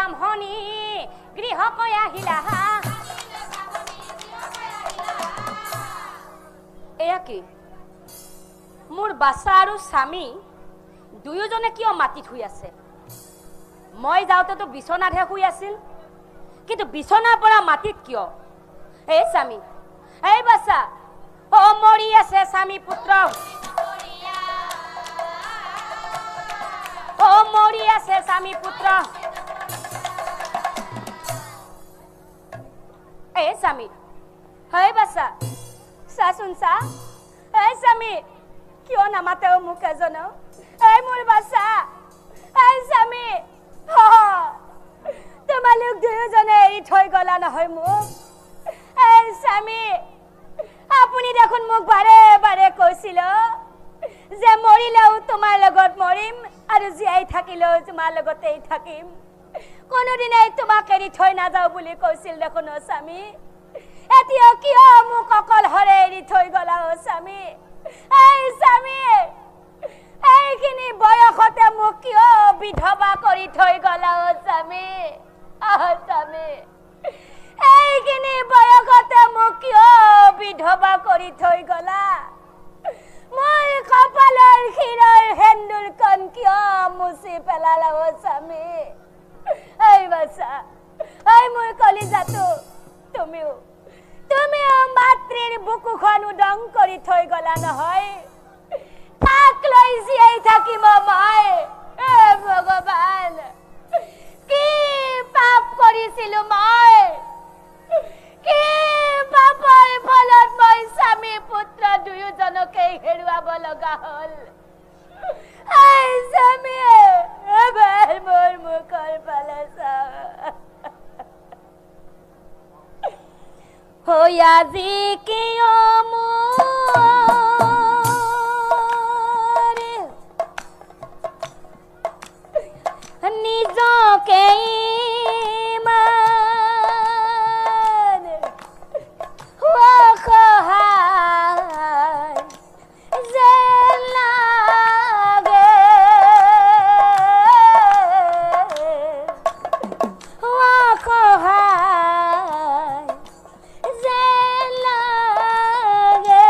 ব্ৰাহ্মণী গৃহকৈ আহিলা। এয়া কি মোৰ বাচ্চা আৰু স্বামী দুয়োজনে কিয় মাটিত শুই আছে? মই যাওঁতেতো বিছনাতহে শুই আছিল, কিন্তু বিছনাৰ পৰা মাটিত কিয়? এই স্বামী, এই বাচ্চা, অ মৰি আছে স্বামী পুত্ৰ, অ মৰি আছে স্বামী পুত্ৰ। এই স্বামী, এই বাচ্চা, চাচোন চা। এই স্বামী, কিয় নামাতে মোক এজন? এই মোৰ বাচ্চা, এই স্বামী, তোমালোক দুয়োজনে এৰি থৈ গলা নহয় মোক। এই স্বামী, আপুনি দেখোন মোক বাৰে বাৰে কৈছিল যে মৰিলেও তোমাৰ লগত মৰিম আৰু জীয়াই থাকিলেও তোমাৰ লগতেই থাকিম, কোনোদিনাই তোমাক এৰি থৈ নাযাওঁ বুলি কৈছিল দেখোন অ স্বামী। এতিয়া কিয় মোক অকলশৰে এৰি থৈ গলা অ স্বামী? এই স্বামী, এইখিনি বয়সতে মোক কিয় বিধৱা কৰি থৈ গলা অ স্বামী? স্বামী, এইখিনি বয়সতে মোক কিয় বিধৱা কৰি থৈ গলা? মই কপালৰ শিৰৰ সেন্দুৰখন কিয় মুচি পেলালা অ স্বামী? এই বাচ্চা, এই মোৰ কলিজাটো, তুমিও মাতৃৰ বুকুখন উদং কৰি থৈ গলা নহয়। তাক লৈ জীয়াই থাকিম মই? ভগৱান, কি পাপ কৰিছিলো মই? কি পাপৰ ফলত মই স্বামী পুত্ৰ দুয়োজনকেই হেৰুৱাব লগা হ'ল? এই স্বামী, এবাৰ মোৰ মুখৰ ফালে চাওঁ। আজি কিয় মোৰ নিজকে ইমান অসহায় যেন লাগে, অসহায় যেন লাগে।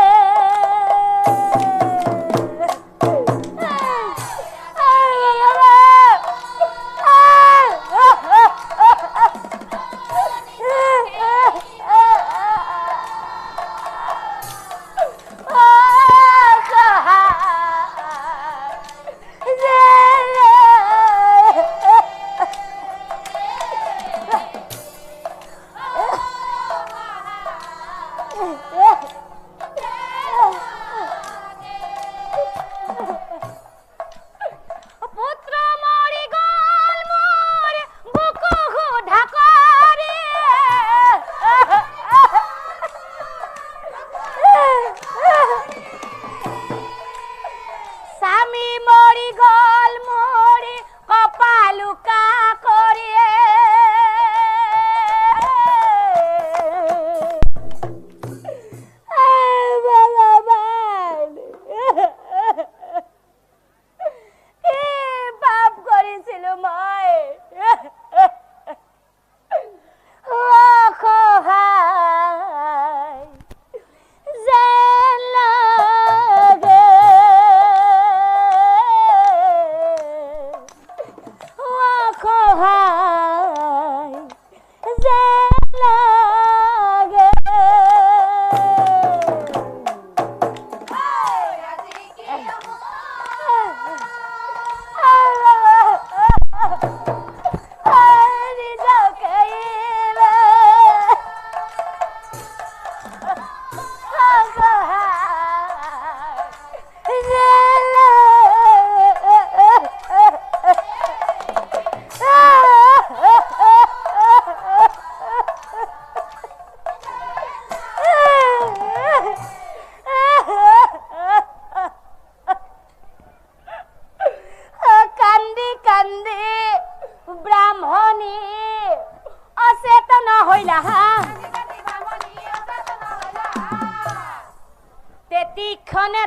তেতিক্ষণে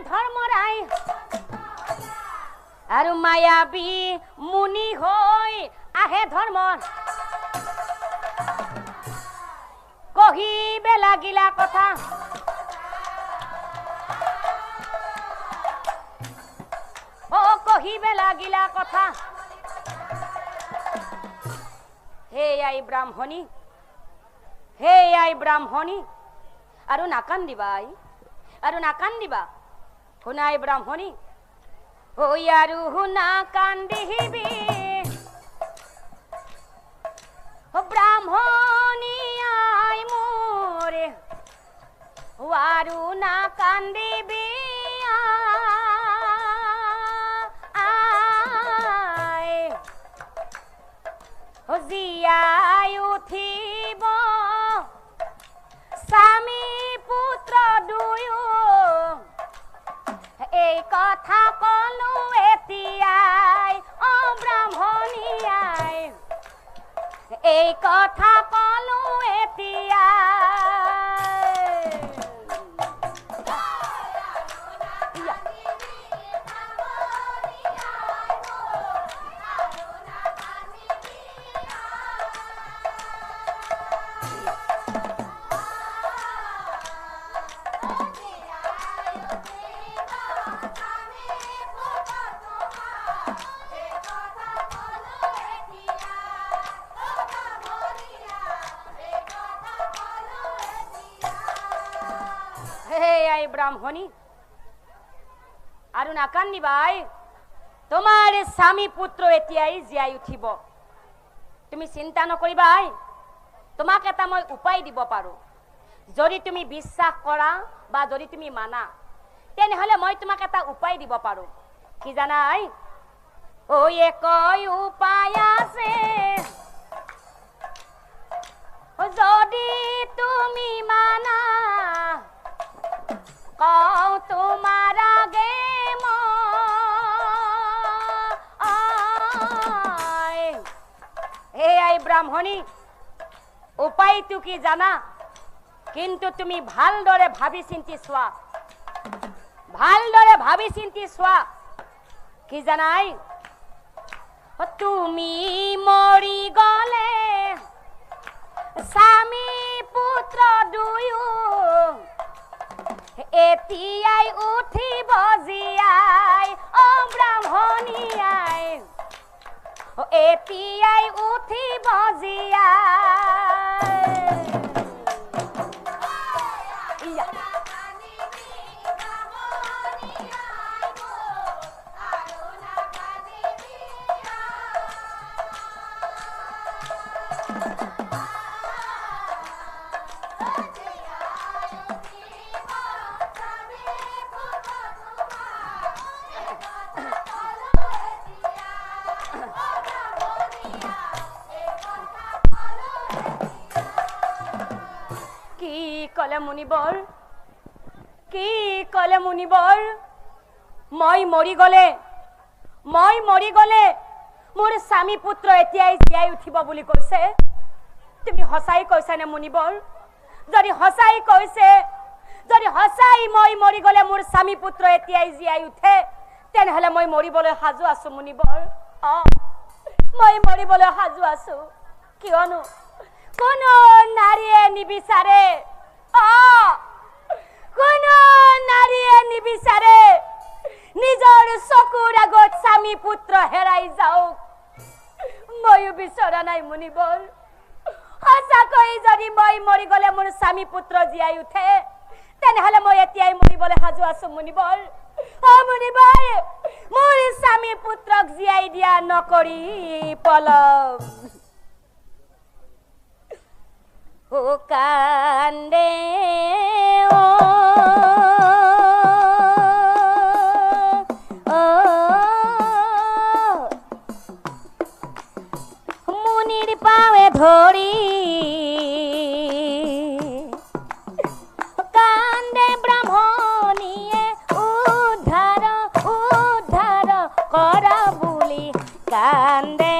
ধৰ্মৰাই আৰু মায়াবী মুনি হৈ আহে ধৰ্মৰ কহিবে লাগিলা কথা ও কহিবে লাগিলা কথা হে আই ব্ৰাহ্মণী আৰু নাকান্দিবা আৰু নাকান্দিবা শুনাই ব্ৰাহ্মণী ঐ আৰু শুনা কান্দিবি ব্ৰাহ্মণী আই মোৰে আৰু না কান্দিবি জীয়াই উঠিব স্বামী পুত্ৰ দুয়ো এই কথা কলো এতিয়াই অ ব্ৰাহ্মণী আই এই কথা কলো এতিয়াই ব্ৰাহ্মণী আৰু নাকান্দিবাই তোমাৰ স্বামী পুত্ৰ এতিয়াই জীয়াই উঠিব তুমি চিন্তা নকৰিবা তোমাক এটা মই উপায় দিব পাৰো যদি তুমি বিশ্বাস কৰা বা যদি তুমি মানা তেনেহলে মই তোমাক এটা উপায় দিব পাৰো কি জানাই ঐ একই উপায় আছে যদি তুমি মানা কও তোমার আগে এই ব্রাহ্মণী উপায়টো কি জানা কিন্তু তুমি ভালদৰে ভাবি চিন্তি চোৱা ভালদৰে ভাবি চিন্তি চোৱা কি জানাই তুমি মৰি গলে স্বামী পুত্ৰ দুয়ো এতিয়াই উঠিব জীয়াই অ ব্ৰাহ্মণী আই এতিয়াই উঠিব জীয়াই কি কলে মুনিবৰ মই মৰি গলে মোৰ স্বামী পুত্ৰ এতিয়াই জীয়াই উঠিব বুলি কৈছে তুমি হসাই কৈছা নে মুনিবৰ যদি হসাই কৈছে যদি হসাই মই মৰি গলে মোৰ স্বামী পুত্ৰ এতিয়াই জীয়াই উঠে তেনেহলে মই মৰিবলৈ সাজু আছো মুনিবৰ মই মৰিবলৈ সাজু আছো কিয়নো কোনো নাৰীয়ে নিবিচাৰে কোনো নাৰীয়ে নিবিচাৰে নিজৰ চকুৰ আগত স্বামী পুত্ৰ হেৰাই যাওক ময়ো বিচৰা নাই মুনিবৰ সঁচাকৈ যদি মই মৰি গলে মোৰ স্বামী পুত্ৰ জীয়াই উঠে তেনেহলে মই এতিয়াই মৰিবলৈ সাজু আছো মুনিবৰ মুনিবৰ মোৰ স্বামী পুত্ৰক জীয়াই দিয়া নকৰি পলম ও কান্দে মুনিৰ পাৱে ধৰি কান্দে ব্ৰাহ্মণীয়ে উদ্ধাৰ কৰা বুলি কান্দে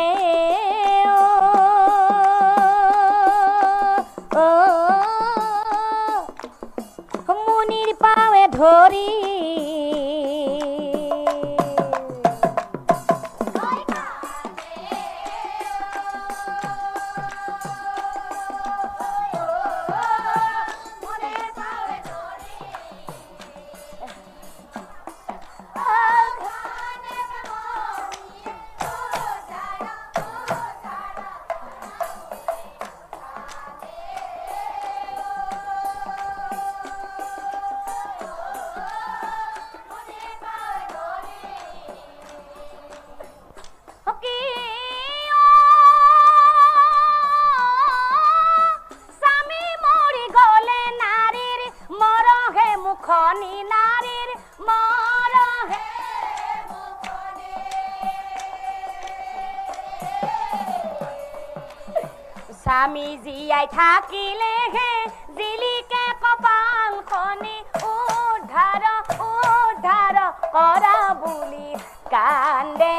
আমি জীয়াই থাকিলেহে জিলিকে কপালখনি উদ্ধাৰ উদ্ধাৰ কৰা বুলি কান্দে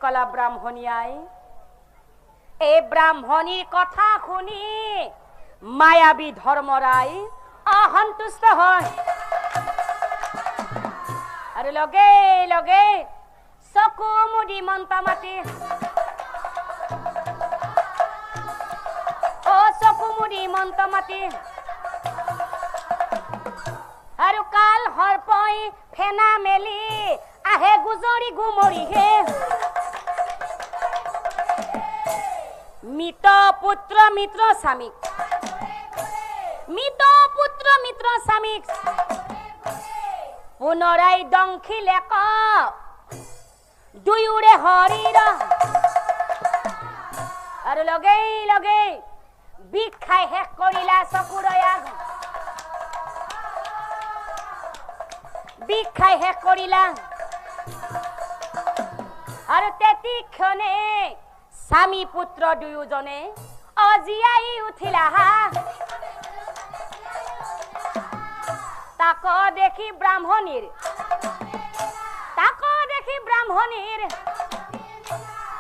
কলা ব্ৰাহ্মণিয়াই এই ব্ৰাহ্মণীৰ কথা শুনি মায়াবী ধৰ্মৰাই অসন্তুষ্ট হয় আৰু লগে লগে চকু মুদি মন্তা মাতি চকু মুদি মন্তা মাতি আৰু কাল হৰপই ফেনা মেলি আহে গুজৰি গুমৰি হে মিত পুত্ৰ মিত্ৰ স্বামীক মিত পুত্ৰ মিত্ৰ স্বামীক পুনৰায় দংখিলে ক দুয়োৰে হৰিৰ আৰু লগে লগে বিষ খাই শেষ কৰিলা চকুৰয়া বিষ খাই শেষ কৰিলা আৰু তেতিক্ষণে স্বামী পুত্ৰ দুয়োজনে অজিয়াই উঠিলা তাক দেখি ব্ৰাহ্মণীৰ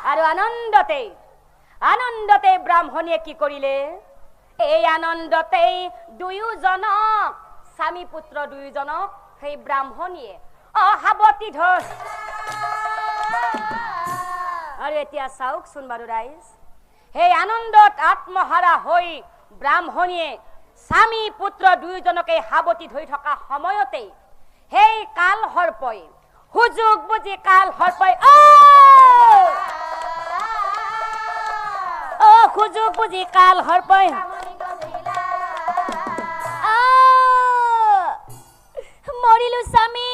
আৰু আনন্দতে আনন্দতে ব্ৰাহ্মণীয়ে কি কৰিলে এই আনন্দতে দুয়োজনক স্বামী পুত্ৰ দুয়োজনক সেই ব্ৰাহ্মণীয়ে অহাবতী ধৰ আৰু এতিয়া চাওক শুন বাৰু ৰাইজ সেই আনন্দত আত্মহাৰা হৈ ব্ৰাহ্মণীয়ে স্বামী পুত্ৰ দুয়োজনকে হাবতী ধৰি থকা সময়তে সেই কাল হৰপই সুযোগ বুজি কাল হৰপই সুযোগ বুজি কাল হৰপই মৰিলো স্বামী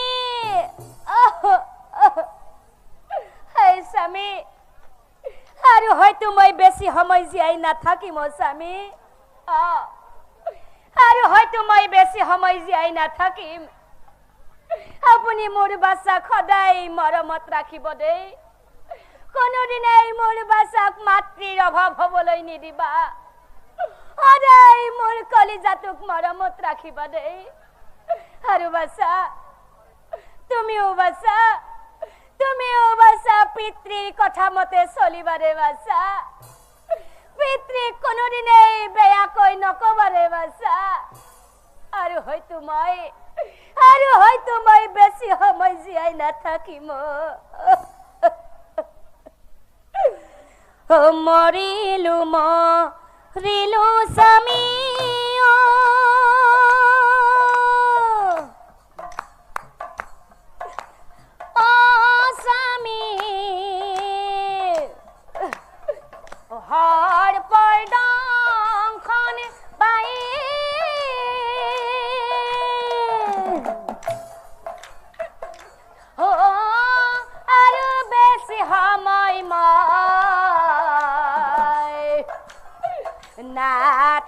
স্বামী আৰু হয়তো মই বেছি সময় জীয়াই নাথাকিম স্বামী আৰু হয়তো মই বেছি সময় জীয়াই নাথাকিম আপুনি মোৰ বাচ্চাক সদায় মৰমত ৰাখিব দেই কোনোদিনাই মোৰ বাচ্চাক মাতৃৰ অভাৱ হ'বলৈ নিদিবা সদায় মোৰ কলিজাটোক মৰমত ৰাখিবা দেই আৰু বাচ্চা তুমিও বাচ্চা পিতৃৰ কথা মতে চলিবা ৰে বাচ্চা পিতৃক কোনোদিনেই বেয়াকৈ নকবা ৰে বাচ্চা আৰু হয়তো মই বেছি সময় জীয়াই নাথাকিম মৰিলো স্বামী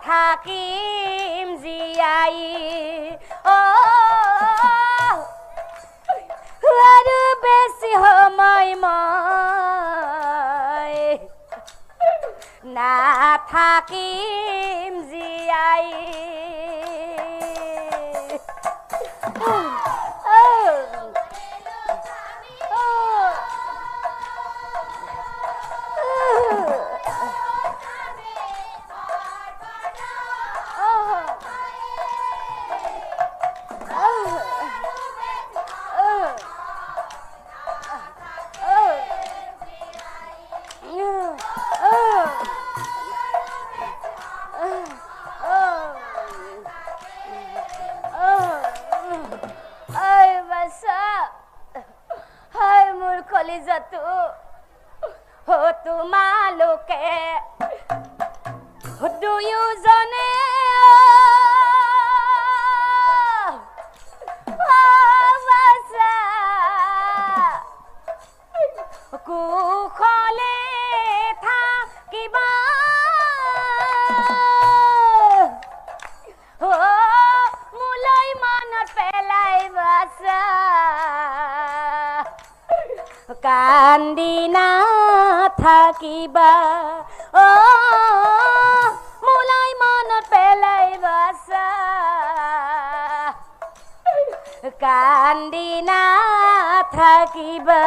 থাকিম জীয়াই আৰু বেছি সময় মই নাথাকিম জীয়াই তোমালোকে দুয়োজনে কুশলে থাকিবা ও মুলৈ মনত পেলাই বাছা কান্দি নাথাকিবা ও মুলৈ মনত পেলাই বাছা কান্দি নাথাকিবা